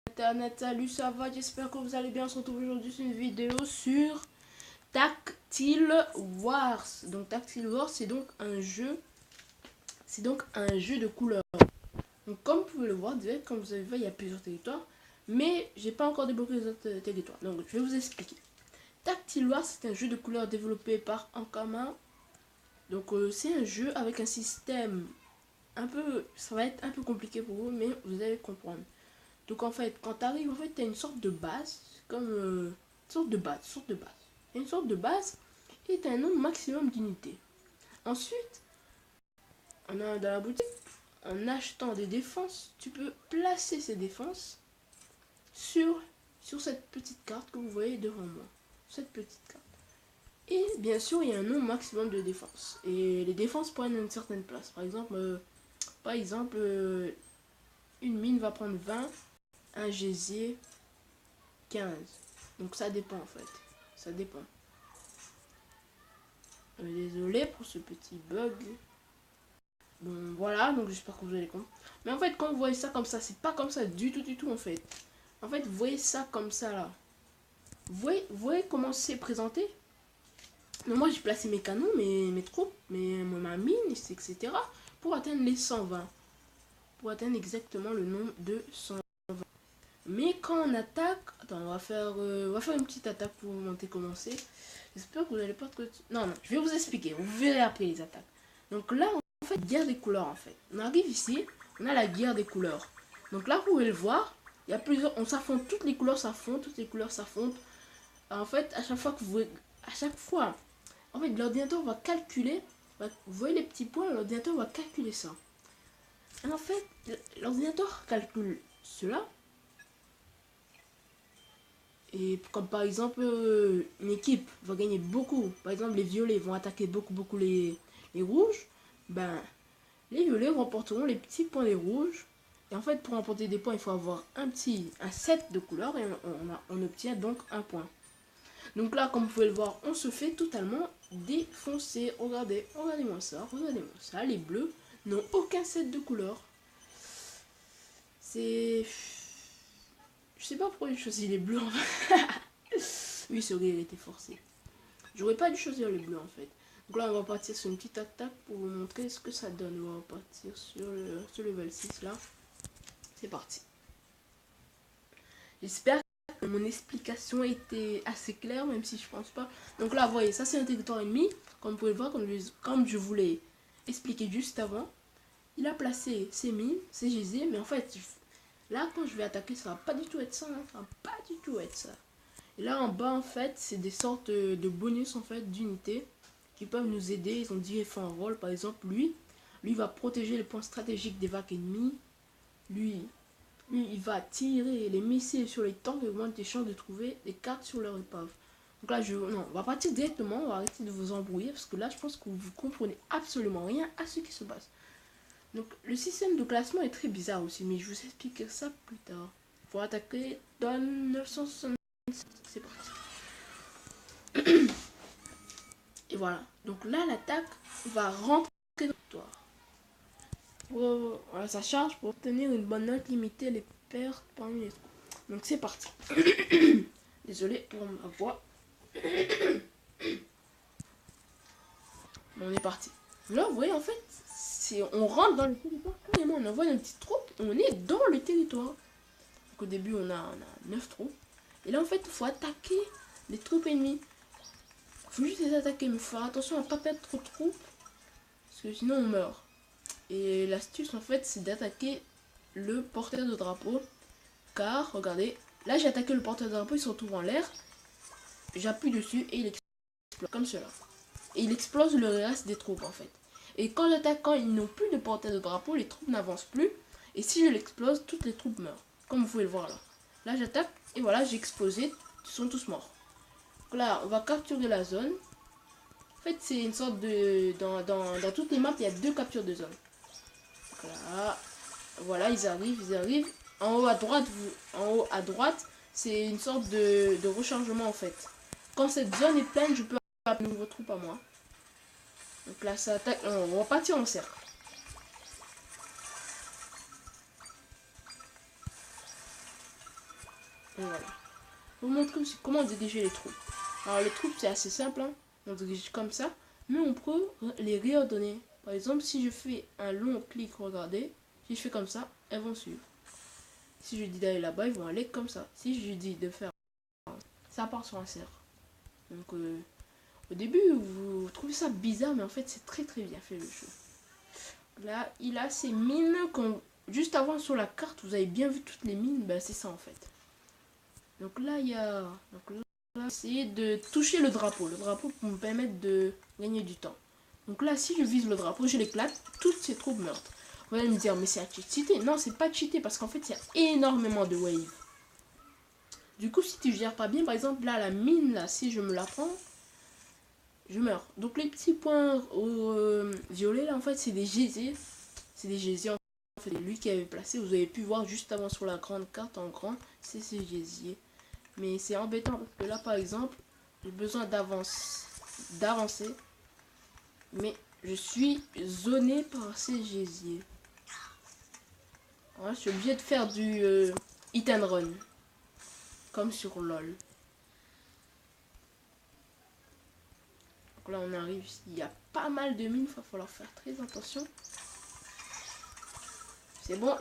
Internet, salut, ça va, j'espère que vous allez bien. On se retrouve aujourd'hui sur une vidéo sur Tactile Wars. Donc Tactile Wars, c'est donc un jeu de couleurs. Donc comme vous pouvez le voir, déjà, comme vous avez vu, il y a plusieurs territoires, mais j'ai pas encore débloqué les autres territoires. Donc je vais vous expliquer. Tactile Wars, c'est un jeu de couleurs développé par Ankama. Donc c'est un jeu avec un système un peu, ça va être un peu compliqué pour vous, mais vous allez comprendre. Donc en fait, quand tu arrives, en fait, tu as une sorte de base, comme une sorte de base. Une sorte de base et tu as un nombre maximum d'unités. Ensuite, dans la boutique, en achetant des défenses, tu peux placer ces défenses sur cette petite carte que vous voyez devant moi. Cette petite carte. Et bien sûr, il y a un nombre maximum de défenses. Et les défenses prennent une certaine place. Par exemple, une mine va prendre 20, un gésier 15. Donc ça dépend en fait. Ça dépend. Désolé pour ce petit bug. Bon voilà, donc j'espère que vous allez comprendre. Mais en fait, quand vous voyez ça comme ça, c'est pas comme ça du tout en fait. En fait, vous voyez ça comme ça là. Vous voyez comment c'est présenté. Mais moi j'ai placé mes canons, mes troupes, ma mine, etc. pour atteindre les 120. Pour atteindre exactement le nombre de 120. Mais quand on attaque, attends, on va faire une petite attaque pour vous montrer comment c'est. J'espère que vous n'allez pas trop... Non, je vais vous expliquer. Vous verrez après les attaques. Donc là, on fait guerre des couleurs en fait. On arrive ici, on a la guerre des couleurs. Donc là, vous pouvez le voir, il y a plusieurs... On s'affronte, toutes les couleurs s'affrontent, En fait, à chaque fois que vous... En fait, l'ordinateur va calculer... Vous voyez les petits points, l'ordinateur va calculer ça. Et en fait, l'ordinateur calcule cela. Et comme par exemple, une équipe va gagner beaucoup. Par exemple, les violets vont attaquer beaucoup les rouges. Ben, les violets remporteront les petits points des rouges. Et en fait, pour remporter des points, il faut avoir un set de couleurs et on obtient donc un point. Donc là, comme vous pouvez le voir, on se fait totalement défoncer. Regardez-moi ça. Les bleus n'ont aucun set de couleurs. C'est... Je sais pas pourquoi j'ai choisi les bleus en fait. Oui, c'est vrai, il était forcé. J'aurais pas dû choisir les bleus en fait. Donc là, on va partir sur une petite attaque pour vous montrer ce que ça donne. On va partir sur le level 6 là. C'est parti. J'espère que mon explication était assez claire, même si je pense pas. Donc là, vous voyez, ça c'est un territoire ennemi. Comme vous pouvez le voir, comme je vous l'ai expliqué juste avant. Il a placé ses mines, ses geysers, mais en fait, là, quand je vais attaquer, ça va pas du tout être ça. Ça va pas du tout être ça. Et là en bas en fait c'est des sortes de bonus en fait d'unités qui peuvent nous aider. Ils ont différents rôles. Par exemple lui va protéger les points stratégiques des vagues ennemies. Lui il va tirer les missiles sur les tanks et augmente les chances de trouver des cartes sur leur épave. Donc là on va partir directement. On va arrêter de vous embrouiller parce que là je pense que vous comprenez absolument rien à ce qui se passe. Donc le système de classement est très bizarre aussi, mais je vous expliquerai ça plus tard. Pour attaquer dans 960. C'est parti. Et voilà. Donc là, l'attaque va rentrer dans l'histoire. Voilà, ça charge pour obtenir une bonne note limitée les pertes parmi les troupes. Donc c'est parti. Désolé pour ma voix. Bon, on est parti. Là, vous voyez, en fait, on rentre dans le territoire carrément. On envoie une petite troupe. On est dans le territoire. Donc au début, on a 9 troupes. Et là, en fait, il faut attaquer les troupes ennemies. Il faut juste les attaquer, mais il faut faire attention à ne pas perdre trop de troupes. Parce que sinon, on meurt. Et l'astuce, en fait, c'est d'attaquer le porteur de drapeau. Car, regardez, là, j'ai attaqué le porteur de drapeau, il se retrouve en l'air. J'appuie dessus et il explose comme cela. Et il explose le reste des troupes, en fait. Et quand j'attaque, quand ils n'ont plus de porteur de drapeau, les troupes n'avancent plus. Et si je l'explose, toutes les troupes meurent. Comme vous pouvez le voir là. Là, j'attaque et voilà, j'ai explosé. Ils sont tous morts. Donc là, on va capturer la zone. En fait, c'est une sorte de... Dans toutes les maps, il y a 2 captures de zone. Là, voilà, ils arrivent. En haut à droite, c'est une sorte de rechargement en fait. Quand cette zone est pleine, je peux avoir une nouvelle troupe à moi. Donc là, ça attaque. On va partir en cercle. Donc voilà. Je vais vous montrer aussi comment diriger les troupes. Alors les troupes c'est assez simple, hein. On dirige comme ça, mais on peut les réordonner. Par exemple, si je fais un long clic, regardez, si je fais comme ça, elles vont suivre. Si je dis d'aller là-bas, ils vont aller comme ça. Si je dis de faire ça part sur un cercle. Donc au début, vous trouvez ça bizarre, mais en fait, c'est très bien fait le jeu. Là, il a ces mines, juste avant sur la carte, vous avez bien vu toutes les mines, ben, c'est ça en fait. Donc là, il y a... Donc là, essayer de toucher le drapeau. Le drapeau pour me permettre de gagner du temps. Donc là, si je vise le drapeau, je l'éclate, toutes ces troupes meurent. Vous allez me dire, mais c'est à cheater. Non, c'est pas cheater parce qu'en fait, il y a énormément de waves. Du coup, si tu gères pas bien, par exemple, là, la mine, là, si je me la prends, je meurs. Donc les petits points violets, là, en fait, c'est des geysers. C'est des geysers, en fait, c'est lui qui avait placé. Vous avez pu voir juste avant sur la grande carte en grand, c'est ces geysers. Mais c'est embêtant parce que là, par exemple, j'ai besoin d'avancer. Mais je suis zoné par ces geysers. Ouais, je suis obligé de faire du hit and run. Comme sur LOL. Donc là, on arrive ici. Il y a pas mal de mines. Il va falloir faire très attention. C'est bon.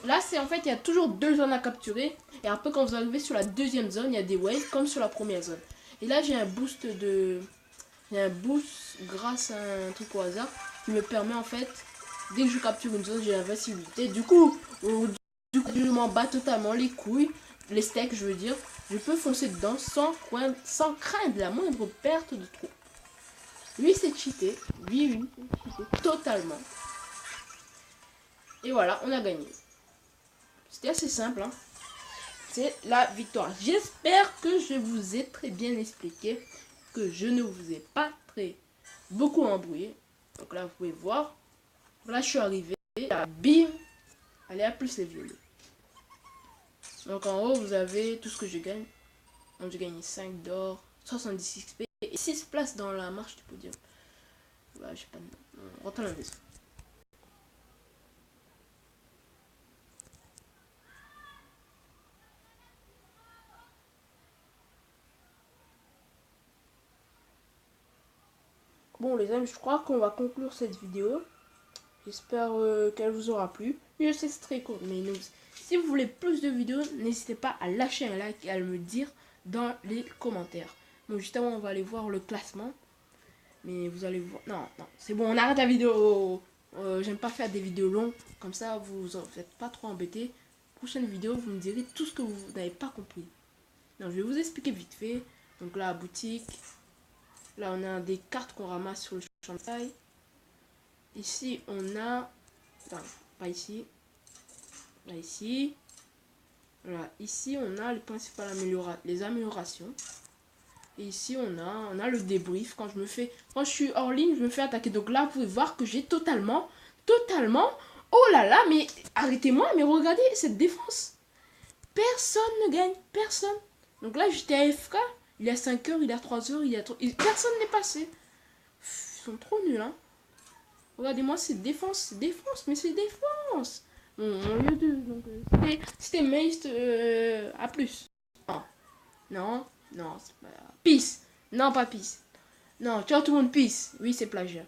Là, c'est en fait, il y a toujours 2 zones à capturer. Et après, quand vous arrivez sur la deuxième zone, il y a des waves comme sur la première zone. Et là, j'ai un boost grâce à un truc au hasard qui me permet en fait, dès que je capture une zone, j'ai l'invincibilité. Du coup, je m'en bats totalement les couilles, les steaks, je veux dire. Je peux foncer dedans sans craindre la moindre perte de trou. Lui, c'est cheaté. Oui, c'est cheaté totalement. Et voilà, on a gagné. C'était assez simple, hein. C'est la victoire. J'espère que je vous ai très bien expliqué, que je ne vous ai pas beaucoup embrouillé. Donc là, vous pouvez voir. Là, je suis arrivé. Là, bim. Allez, à plus les violets. Donc en haut, vous avez tout ce que je gagne. Donc j'ai gagné 5 d'or, 70 XP et 6 places dans la marche du podium. Là, j'ai pas de... On rentre à la maison. Bon les amis, je crois qu'on va conclure cette vidéo. J'espère qu'elle vous aura plu. Je sais c'est très court, mais si vous voulez plus de vidéos, n'hésitez pas à lâcher un like et à me dire dans les commentaires. Bon, justement, on va aller voir le classement. Mais vous allez voir... Non, c'est bon, on arrête la vidéo. J'aime pas faire des vidéos longues. Comme ça, vous n'êtes pas trop embêtés. Prochaine vidéo, vous me direz tout ce que vous n'avez pas compris. Donc, je vais vous expliquer vite fait. Donc là, boutique. Là, on a des cartes qu'on ramasse sur le champ de bataille. Ici, on a... Non, pas ici. Là, ici. Voilà, ici, on a les principales améliorations. Et ici, on a le débrief. Quand je suis hors ligne, je me fais attaquer. Donc là, vous pouvez voir que j'ai totalement... Oh là là, mais arrêtez-moi, mais regardez cette défense. Personne ne gagne, personne. Donc là, j'étais à AFK. Il y a 5 heures, il y a 3 heures, personne n'est passé. Ils sont trop nuls, hein. Regardez-moi, c'est défense, mais c'est défense. Bon, au lieu de... Donc, c'était Meist à plus. Non, c'est pas... Peace. Non, pas peace. Non, ciao tout le monde, peace. Oui, c'est plagiat.